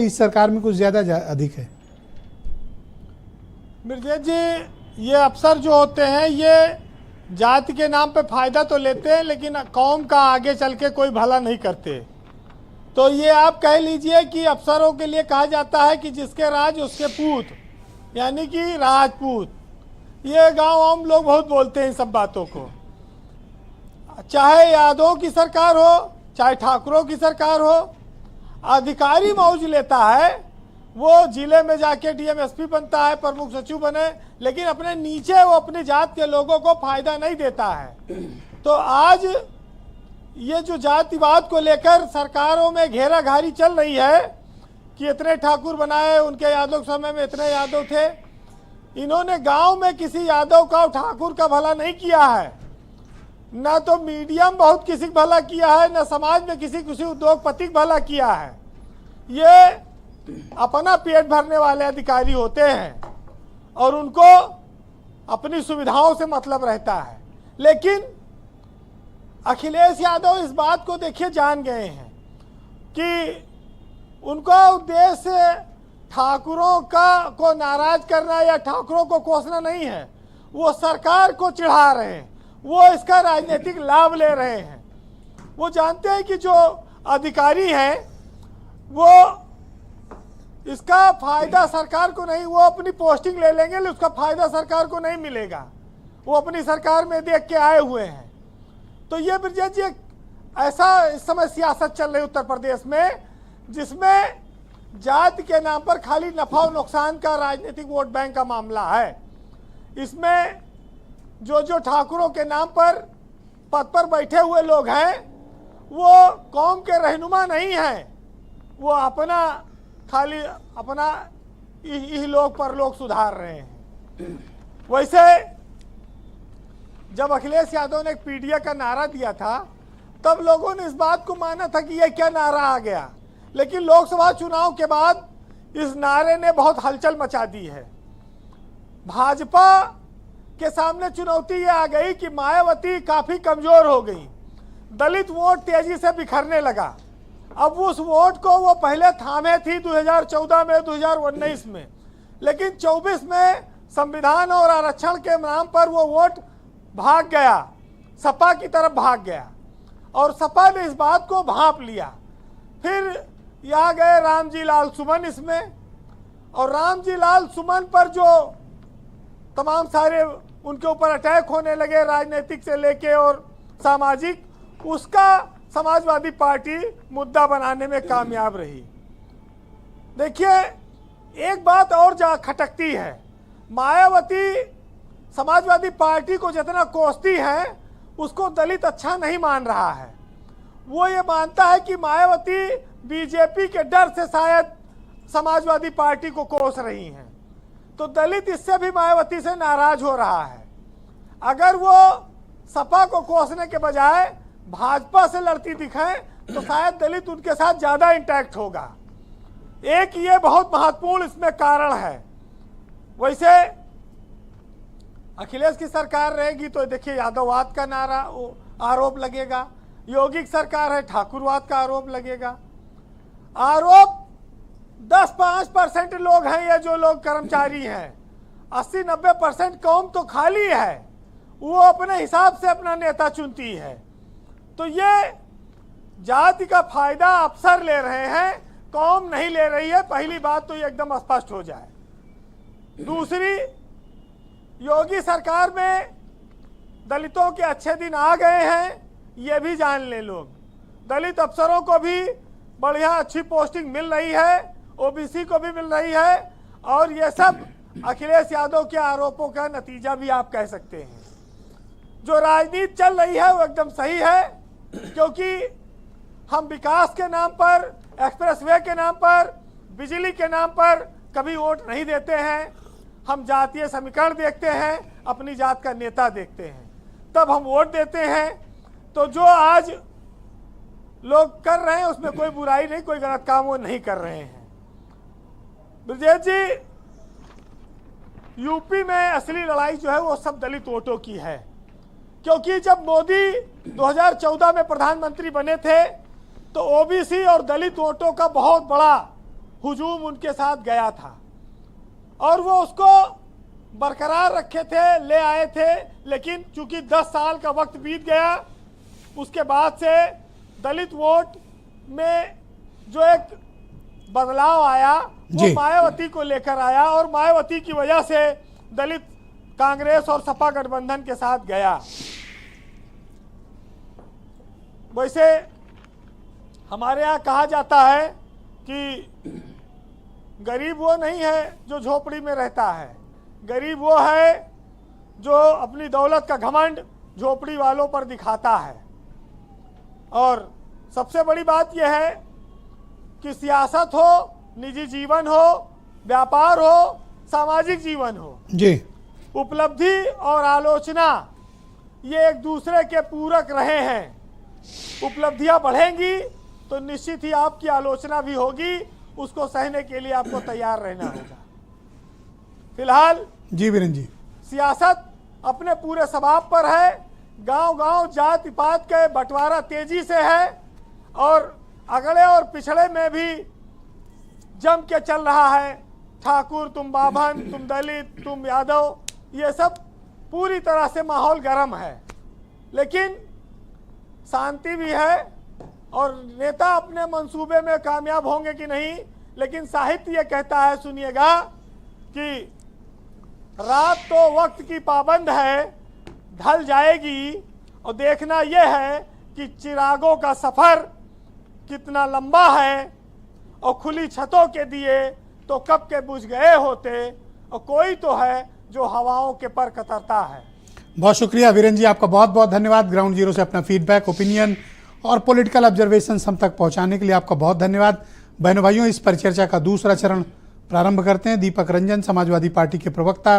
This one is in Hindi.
इस सरकार में कुछ ज्यादा अधिक है। ब्रजेश जी, ये अफसर जो होते हैं ये जाति के नाम पे फायदा तो लेते हैं लेकिन कौम का आगे चल के कोई भला नहीं करते। तो ये आप कह लीजिए कि अफसरों के लिए कहा जाता है कि जिसके राज उसके पूत, यानी कि राजपूत। ये गांव आम लोग बहुत बोलते हैं इन सब बातों को। चाहे यादवों की सरकार हो चाहे ठाकुरों की सरकार हो, अधिकारी मौज लेता है, वो जिले में जाके डीएम-एसपी बनता है, प्रमुख सचिव बने, लेकिन अपने नीचे वो अपनी जात के लोगों को फायदा नहीं देता है। तो आज ये जो जातिवाद को लेकर सरकारों में घेराघारी चल रही है कि इतने ठाकुर बनाए, उनके यादव समय में इतने यादव थे, इन्होंने गांव में किसी यादव का और ठाकुर का भला नहीं किया है, ना तो मीडियम बहुत किसी का भला किया है, ना समाज में किसी उद्योगपति का भला किया है। ये अपना पेट भरने वाले अधिकारी होते हैं और उनको अपनी सुविधाओं से मतलब रहता है। लेकिन अखिलेश यादव इस बात को देखिए जान गए हैं कि उनका उद्देश्य ठाकुरों को नाराज करना या ठाकुरों को कोसना नहीं है। वो सरकार को चिढ़ा रहे हैं, वो इसका राजनीतिक लाभ ले रहे हैं। वो जानते हैं कि जो अधिकारी हैं वो इसका फायदा सरकार को नहीं, वो अपनी पोस्टिंग ले लेंगे लेकिन उसका फायदा सरकार को नहीं मिलेगा। वो अपनी सरकार में देख के आए हुए हैं। तो ये ब्रजेश जी ऐसा इस समय सियासत चल रही उत्तर प्रदेश में जिसमें जाति के नाम पर खाली नफा और नुकसान का राजनीतिक वोट बैंक का मामला है। इसमें जो ठाकुरों के नाम पर पद पर बैठे हुए लोग हैं वो कौम के रहनुमा नहीं हैं, वो खाली अपना लोग पर लोग सुधार रहे हैं। वैसे जब अखिलेश यादव ने एक पीडीए का नारा दिया था तब लोगों ने इस बात को माना था कि यह क्या नारा आ गया, लेकिन लोकसभा चुनाव के बाद इस नारे ने बहुत हलचल मचा दी है। भाजपा के सामने चुनौती ये आ गई कि मायावती काफी कमजोर हो गई, दलित वोट तेजी से बिखरने लगा। अब उस वोट को वो पहले थामे थी 2014 में, 2019 में, लेकिन 24 में संविधान और आरक्षण के नाम पर वो वोट भाग गया, सपा की तरफ भाग गया और सपा ने इस बात को भांप लिया। फिर यहाँ गए रामजी लाल सुमन इसमें, और रामजी लाल सुमन पर जो तमाम सारे उनके ऊपर अटैक होने लगे राजनीतिक से लेके और सामाजिक, उसका समाजवादी पार्टी मुद्दा बनाने में कामयाब रही। देखिए एक बात और जा खटकती है, मायावती समाजवादी पार्टी को जितना कोसती है उसको दलित अच्छा नहीं मान रहा है। वो ये मानता है कि मायावती बीजेपी के डर से शायद समाजवादी पार्टी को कोस रही हैं, तो दलित इससे भी मायावती से नाराज हो रहा है। अगर वो सपा को कोसने के बजाय भाजपा से लड़ती दिखें तो शायद दलित उनके साथ ज्यादा इंटैक्ट होगा। एक ये बहुत महत्वपूर्ण इसमें कारण है। वैसे अखिलेश की सरकार रहेगी तो देखिए यादववाद का नारा आरोप लगेगा, योगी की सरकार है ठाकुरवाद का आरोप लगेगा। आरोप 10-5% लोग हैं, ये जो लोग कर्मचारी हैं, 80-90% कौम तो खाली है, वो अपने हिसाब से अपना नेता चुनती है। तो ये जाति का फायदा अफसर ले रहे हैं, कौम नहीं ले रही है। पहली बात तो ये एकदम स्पष्ट हो जाए। दूसरी, योगी सरकार में दलितों के अच्छे दिन आ गए हैं, ये भी जान ले लोग। दलित अफसरों को भी बढ़िया अच्छी पोस्टिंग मिल रही है, ओबीसी को भी मिल रही है, और ये सब अखिलेश यादव के आरोपों का नतीजा भी आप कह सकते हैं। जो राजनीति चल रही है वो एकदम सही है, क्योंकि हम विकास के नाम पर, एक्सप्रेसवे के नाम पर, बिजली के नाम पर कभी वोट नहीं देते हैं। हम जातीय समीकरण देखते हैं, अपनी जात का नेता देखते हैं, तब हम वोट देते हैं। तो जो आज लोग कर रहे हैं उसमें कोई बुराई नहीं, कोई गलत काम वो नहीं कर रहे हैं। ब्रजेश जी, यूपी में असली लड़ाई जो है वो सब दलित वोटों की है, क्योंकि जब मोदी 2014 में प्रधानमंत्री बने थे तो ओबीसी और दलित वोटों का बहुत बड़ा हुजूम उनके साथ गया था और वो उसको बरकरार रखे थे, ले आए थे। लेकिन चूंकि 10 साल का वक्त बीत गया, उसके बाद से दलित वोट में जो एक बदलाव आया वो जी। मायावती को लेकर आया और मायावती की वजह से दलित कांग्रेस और सपा गठबंधन के साथ गया। वैसे हमारे यहाँ कहा जाता है कि गरीब वो नहीं है जो झोपड़ी में रहता है, गरीब वो है जो अपनी दौलत का घमंड झोपड़ी वालों पर दिखाता है। और सबसे बड़ी बात यह है कि सियासत हो, निजी जीवन हो, व्यापार हो, सामाजिक जीवन हो, जी, उपलब्धि और आलोचना ये एक दूसरे के पूरक रहे हैं। उपलब्धियां बढ़ेंगी तो निश्चित ही आपकी आलोचना भी होगी, उसको सहने के लिए आपको तैयार रहना होगा। फिलहाल जी वीरेंद्र जी, सियासत अपने पूरे स्वभाव पर है। गांव-गांव जाति पात के बंटवारा तेजी से है और अगड़े और पिछड़े में भी जम के चल रहा है। ठाकुर, तुम बाभन, तुम दलित, तुम यादव, ये सब पूरी तरह से माहौल गर्म है। लेकिन शांति भी है और नेता अपने मंसूबे में कामयाब होंगे कि नहीं, लेकिन साहित्य ये कहता है, सुनिएगा, कि रात तो वक्त की पाबंद है, ढल जाएगी, और देखना यह है कि चिरागों का सफर कितना लंबा है और खुली छतों के दिए तो कब के बुझ गए होते, और कोई तो है जो हवाओं के पर कतरता है। बहुत शुक्रिया वीरेंद्र जी, आपका बहुत बहुत धन्यवाद। ग्राउंड जीरो से अपना फीडबैक, ओपिनियन और पॉलिटिकल ऑब्जर्वेशन हम तक पहुंचाने के लिए आपका बहुत धन्यवाद। बहनों भाइयों, इस परिचर्चा का दूसरा चरण प्रारंभ करते हैं। दीपक रंजन, समाजवादी पार्टी के प्रवक्ता,